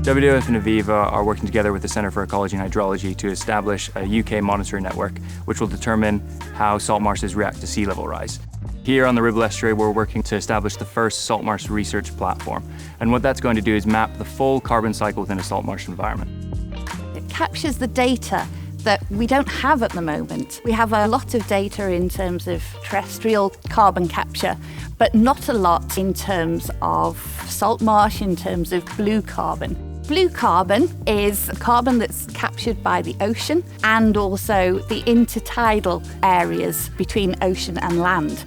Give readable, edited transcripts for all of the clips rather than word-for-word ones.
WWF and Aviva are working together with the Centre for Ecology and Hydrology to establish a UK monitoring network which will determine how salt marshes react to sea level rise. Here on the Ribble Estuary, we're working to establish the first salt marsh research platform. And what that's going to do is map the full carbon cycle within a salt marsh environment. It captures the data that we don't have at the moment. We have a lot of data in terms of terrestrial carbon capture, but not a lot in terms of salt marsh, in terms of blue carbon. Blue carbon is carbon that's captured by the ocean and also the intertidal areas between ocean and land.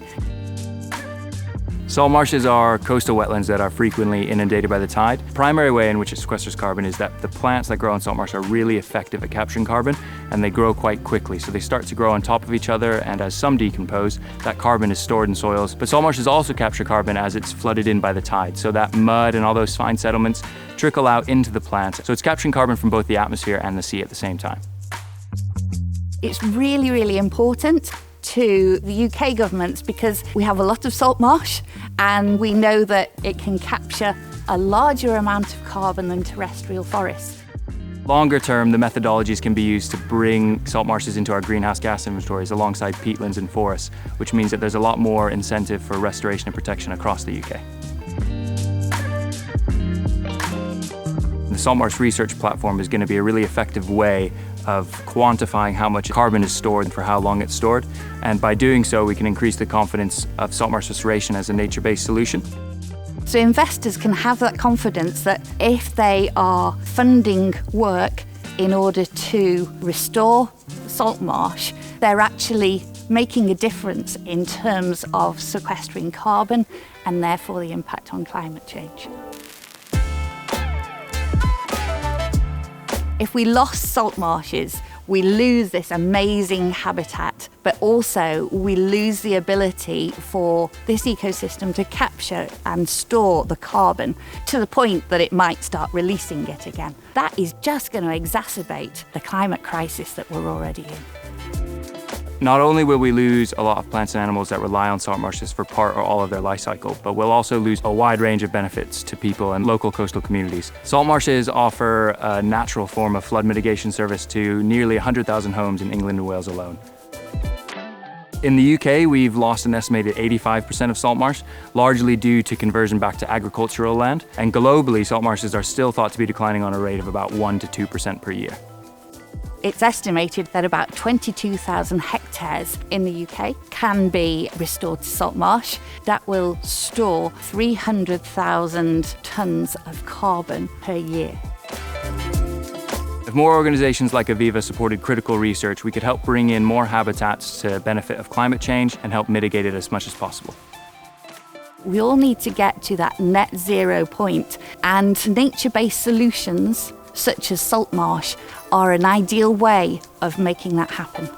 Salt marshes are coastal wetlands that are frequently inundated by the tide. The primary way in which it sequesters carbon is that the plants that grow in salt marsh are really effective at capturing carbon, and they grow quite quickly. So they start to grow on top of each other, and as some decompose, that carbon is stored in soils. But salt marshes also capture carbon as it's flooded in by the tide. So that mud and all those fine settlements trickle out into the plants. So it's capturing carbon from both the atmosphere and the sea at the same time. It's really, really important to the UK governments because we have a lot of salt marsh and we know that it can capture a larger amount of carbon than terrestrial forests. Longer term, the methodologies can be used to bring salt marshes into our greenhouse gas inventories alongside peatlands and forests, which means that there's a lot more incentive for restoration and protection across the UK. The Saltmarsh research platform is going to be a really effective way of quantifying how much carbon is stored and for how long it's stored. And by doing so, we can increase the confidence of saltmarsh restoration as a nature-based solution. So investors can have that confidence that if they are funding work in order to restore saltmarsh, they're actually making a difference in terms of sequestering carbon and therefore the impact on climate change. If we lost salt marshes, we lose this amazing habitat, but also we lose the ability for this ecosystem to capture and store the carbon to the point that it might start releasing it again. That is just going to exacerbate the climate crisis that we're already in. Not only will we lose a lot of plants and animals that rely on salt marshes for part or all of their life cycle, but we'll also lose a wide range of benefits to people and local coastal communities. Salt marshes offer a natural form of flood mitigation service to nearly 100,000 homes in England and Wales alone. In the UK, we've lost an estimated 85% of salt marsh, largely due to conversion back to agricultural land. And globally, salt marshes are still thought to be declining on a rate of about 1 to 2% per year. It's estimated that about 22,000 hectares in the UK can be restored to salt marsh. That will store 300,000 tonnes of carbon per year. If more organisations like Aviva supported critical research, we could help bring in more habitats to benefit of climate change and help mitigate it as much as possible. We all need to get to that net zero point, and nature-based solutions such as salt marsh are an ideal way of making that happen.